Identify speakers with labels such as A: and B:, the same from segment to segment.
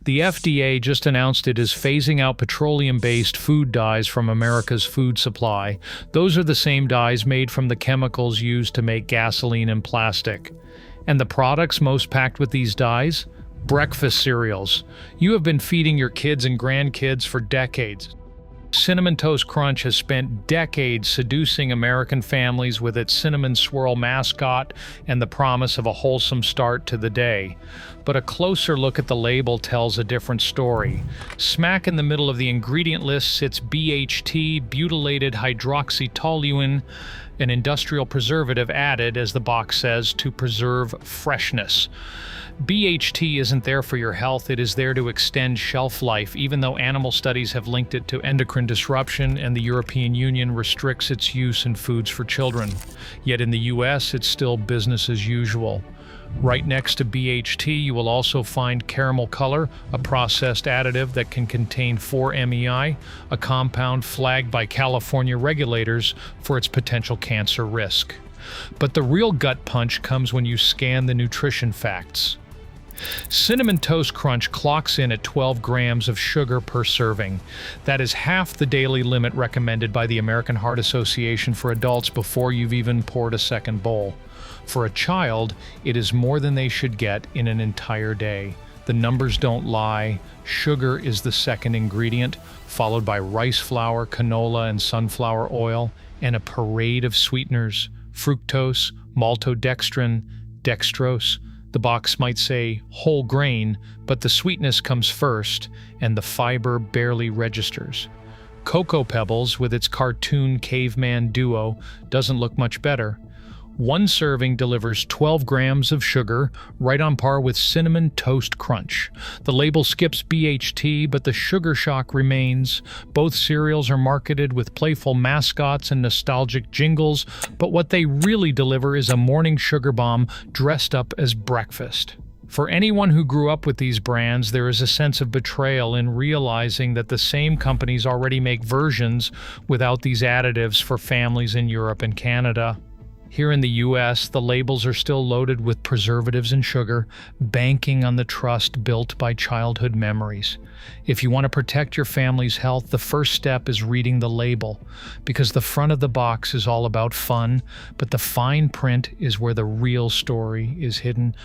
A: The FDA just announced it is phasing out petroleum-based food dyes from America's food supply. Those are the same dyes made from the chemicals used to make gasoline and plastic. And the products most packed with these dyes? Breakfast cereals. You have been feeding your kids and grandkids for decades. Cinnamon Toast Crunch has spent decades seducing American families with its cinnamon swirl mascot and the promise of a wholesome start to the day. But a closer look at the label tells a different story. Smack in the middle of the ingredient list sits BHT, butylated hydroxytoluene, an industrial preservative added, as the box says, to preserve freshness. BHT isn't there for your health, it is there to extend shelf life, even though animal studies have linked it to endocrine disruption and the European Union restricts its use in foods for children. Yet in the US, it's still business as usual. Right next to BHT, you will also find caramel color, a processed additive that can contain 4-MeI, a compound flagged by California regulators for its potential cancer risk. But the real gut punch comes when you scan the nutrition facts. Cinnamon Toast Crunch clocks in at 12 grams of sugar per serving. That is half the daily limit recommended by the American Heart Association for adults before you've even poured a second bowl. For a child, it is more than they should get in an entire day. The numbers don't lie. Sugar is the second ingredient, followed by rice flour, canola, and sunflower oil, and a parade of sweeteners: fructose, maltodextrin, dextrose. The box might say whole grain, but the sweetness comes first, and the fiber barely registers. Cocoa Pebbles, with its cartoon caveman duo, doesn't look much better. One serving delivers 12 grams of sugar, right on par with Cinnamon Toast Crunch. The label skips BHT, but the sugar shock remains. Both cereals are marketed with playful mascots and nostalgic jingles, but what they really deliver is a morning sugar bomb dressed up as breakfast. For anyone who grew up with these brands, there is a sense of betrayal in realizing that the same companies already make versions without these additives for families in Europe and Canada. Here in the US, the labels are still loaded with preservatives and sugar, banking on the trust built by childhood memories. If you want to protect your family's health, the first step is reading the label, because the front of the box is all about fun, but the fine print is where the real story is hidden.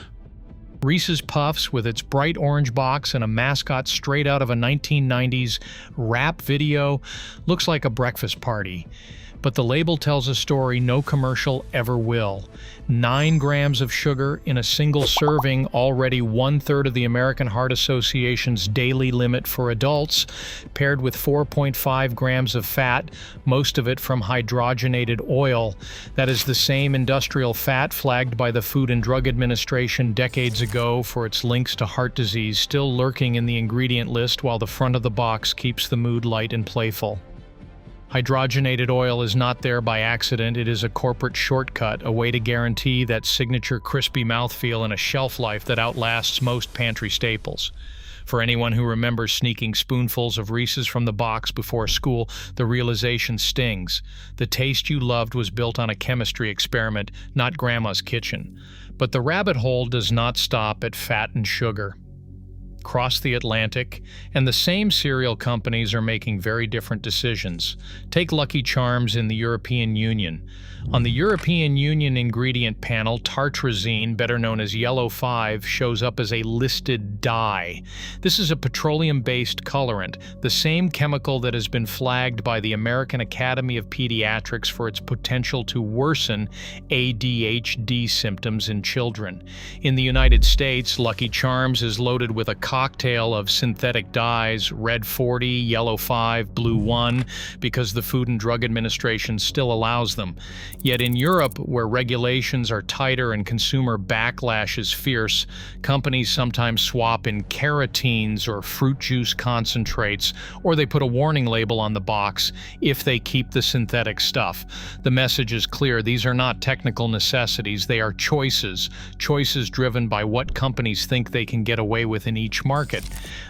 A: Reese's Puffs, with its bright orange box and a mascot straight out of a 1990s rap video, looks like a breakfast party. But the label tells a story no commercial ever will. 9 grams of sugar in a single serving, already 1/3 of the American Heart Association's daily limit for adults, paired with 4.5 grams of fat, most of it from hydrogenated oil. That is the same industrial fat flagged by the Food and Drug Administration decades ago for its links to heart disease, still lurking in the ingredient list while the front of the box keeps the mood light and playful. Hydrogenated oil is not there by accident. It is a corporate shortcut, a way to guarantee that signature crispy mouthfeel and a shelf life that outlasts most pantry staples. For anyone who remembers sneaking spoonfuls of Reese's from the box before school, the realization stings. The taste you loved was built on a chemistry experiment, not Grandma's kitchen. But the rabbit hole does not stop at fat and sugar. Cross the Atlantic, and the same cereal companies are making very different decisions. Take Lucky Charms in the European Union. On the European Union ingredient panel, tartrazine, better known as Yellow 5, shows up as a listed dye. This is a petroleum-based colorant, the same chemical that has been flagged by the American Academy of Pediatrics for its potential to worsen ADHD symptoms in children. In the United States, Lucky Charms is loaded with a cocktail of synthetic dyes, Red 40, Yellow 5, Blue 1, because the Food and Drug Administration still allows them. Yet in Europe, where regulations are tighter and consumer backlash is fierce, companies sometimes swap in carotenes or fruit juice concentrates, or they put a warning label on the box if they keep the synthetic stuff. The message is clear: these are not technical necessities, they are choices driven by what companies think they can get away with in each market.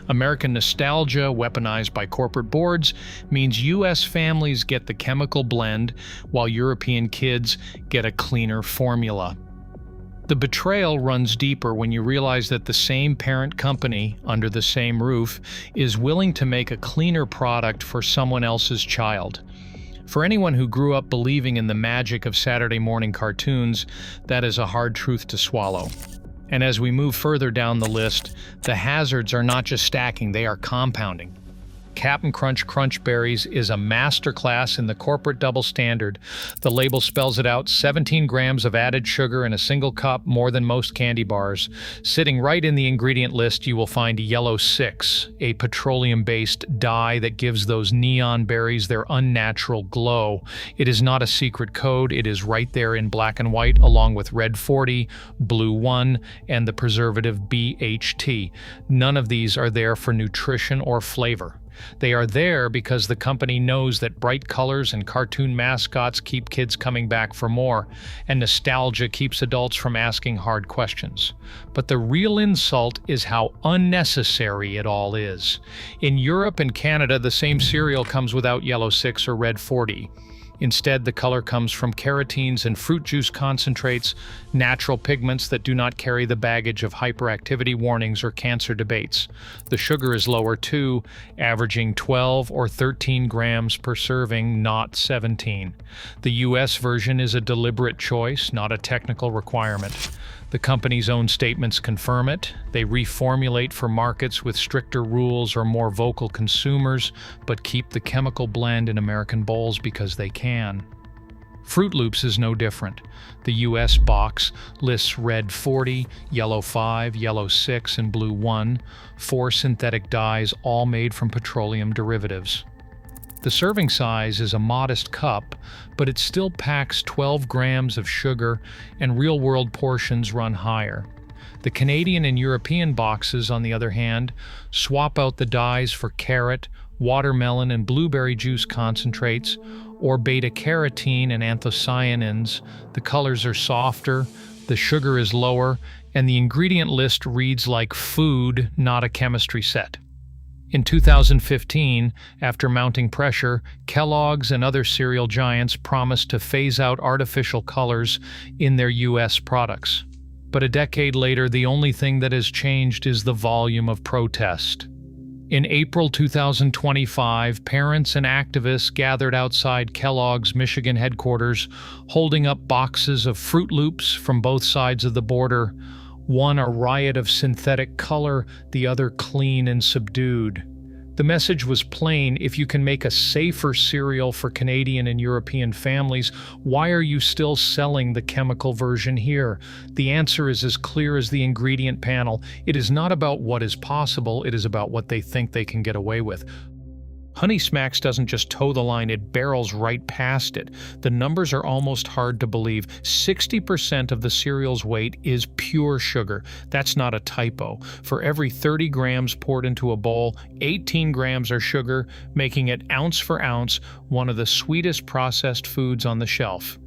A: American nostalgia, weaponized by corporate boards, means U.S. families get the chemical blend, while European kids get a cleaner formula. The betrayal runs deeper when you realize that the same parent company, under the same roof, is willing to make a cleaner product for someone else's child. For anyone who grew up believing in the magic of Saturday morning cartoons, that is a hard truth to swallow. And as we move further down the list, the hazards are not just stacking, they are compounding. Cap'n Crunch Crunch Berries is a masterclass in the corporate double standard. The label spells it out: 17 grams of added sugar in a single cup, more than most candy bars. Sitting right in the ingredient list, you will find Yellow 6, a petroleum-based dye that gives those neon berries their unnatural glow. It is not a secret code, it is right there in black and white, along with Red 40, Blue 1, and the preservative BHT. None of these are there for nutrition or flavor. They are there because the company knows that bright colors and cartoon mascots keep kids coming back for more, and nostalgia keeps adults from asking hard questions. But the real insult is how unnecessary it all is. In Europe and Canada, the same cereal comes without Yellow 6 or Red 40. Instead, the color comes from carotenes and fruit juice concentrates, natural pigments that do not carry the baggage of hyperactivity warnings or cancer debates. The sugar is lower too, averaging 12 or 13 grams per serving, not 17. The US version is a deliberate choice, not a technical requirement. The company's own statements confirm it. They reformulate for markets with stricter rules or more vocal consumers, but keep the chemical blend in American bowls because they can. Froot Loops is no different. The US box lists Red 40, Yellow 5, Yellow 6, and Blue 1, 4 synthetic dyes, all made from petroleum derivatives. The serving size is a modest cup, but it still packs 12 grams of sugar, and real-world portions run higher. The Canadian and European boxes, on the other hand, swap out the dyes for carrot, watermelon, and blueberry juice concentrates, or beta-carotene and anthocyanins. The colors are softer, the sugar is lower, and the ingredient list reads like food, not a chemistry set. In 2015, after mounting pressure, Kellogg's and other cereal giants promised to phase out artificial colors in their U.S. products. But a decade later, the only thing that has changed is the volume of protest. In April 2025, parents and activists gathered outside Kellogg's Michigan headquarters, holding up boxes of Froot Loops from both sides of the border. One a riot of synthetic color, the other clean and subdued. The message was plain: if you can make a safer cereal for Canadian and European families, why are you still selling the chemical version here? The answer is as clear as the ingredient panel. It is not about what is possible, it is about what they think they can get away with. Honey Smacks doesn't just toe the line, it barrels right past it. The numbers are almost hard to believe. 60% of the cereal's weight is pure sugar. That's not a typo. For every 30 grams poured into a bowl, 18 grams are sugar, making it ounce for ounce one of the sweetest processed foods on the shelf.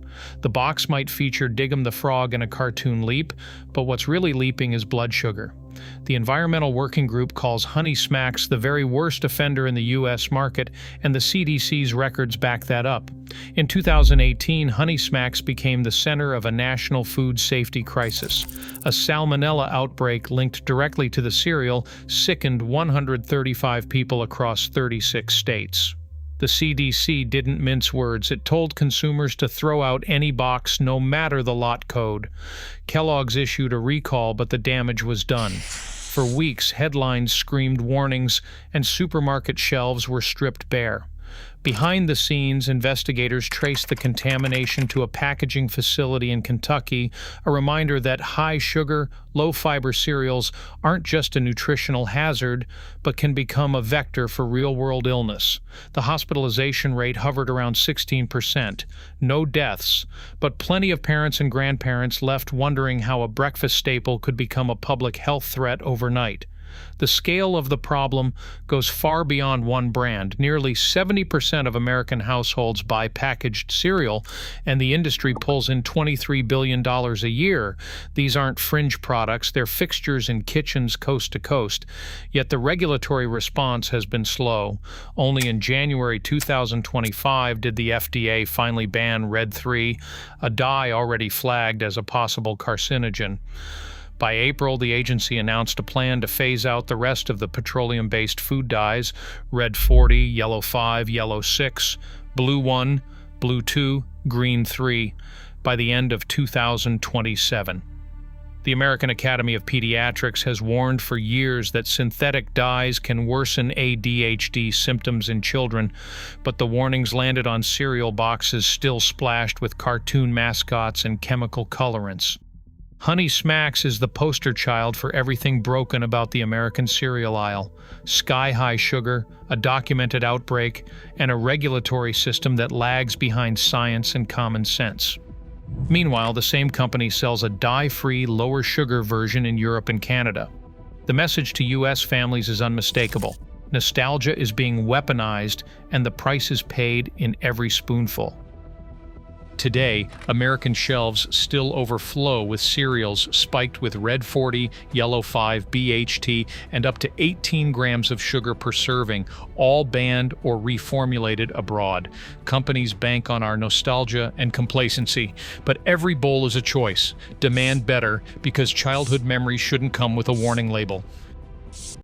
A: The box might feature Dig'em the Frog in a cartoon leap, but what's really leaping is blood sugar. The Environmental Working Group calls Honey Smacks the very worst offender in the U.S. market, and the CDC's records back that up. In 2018, Honey Smacks became the center of a national food safety crisis. A salmonella outbreak linked directly to the cereal sickened 135 people across 36 states. The CDC didn't mince words. It told consumers to throw out any box, no matter the lot code. Kellogg's issued a recall, but the damage was done. For weeks, headlines screamed warnings, and supermarket shelves were stripped bare. Behind the scenes, investigators traced the contamination to a packaging facility in Kentucky, a reminder that high-sugar, low-fiber cereals aren't just a nutritional hazard, but can become a vector for real-world illness. The hospitalization rate hovered around 16%. No deaths, but plenty of parents and grandparents left wondering how a breakfast staple could become a public health threat overnight. The scale of the problem goes far beyond one brand. Nearly 70% of American households buy packaged cereal, and the industry pulls in $23 billion a year. These aren't fringe products, they're fixtures in kitchens coast to coast. Yet the regulatory response has been slow. Only in January 2025 did the FDA finally ban Red 3, a dye already flagged as a possible carcinogen. By April, the agency announced a plan to phase out the rest of the petroleum-based food dyes: Red 40, Yellow 5, Yellow 6, Blue 1, Blue 2, Green 3, by the end of 2027. The American Academy of Pediatrics has warned for years that synthetic dyes can worsen ADHD symptoms in children, but the warnings landed on cereal boxes still splashed with cartoon mascots and chemical colorants. Honey Smacks is the poster child for everything broken about the American cereal aisle: sky-high sugar, a documented outbreak, and a regulatory system that lags behind science and common sense. Meanwhile, the same company sells a dye-free, lower-sugar version in Europe and Canada. The message to U.S. families is unmistakable. Nostalgia is being weaponized, and the price is paid in every spoonful. Today, American shelves still overflow with cereals spiked with Red 40, Yellow 5, BHT, and up to 18 grams of sugar per serving, all banned or reformulated abroad. Companies bank on our nostalgia and complacency, but every bowl is a choice. Demand better, because childhood memories shouldn't come with a warning label.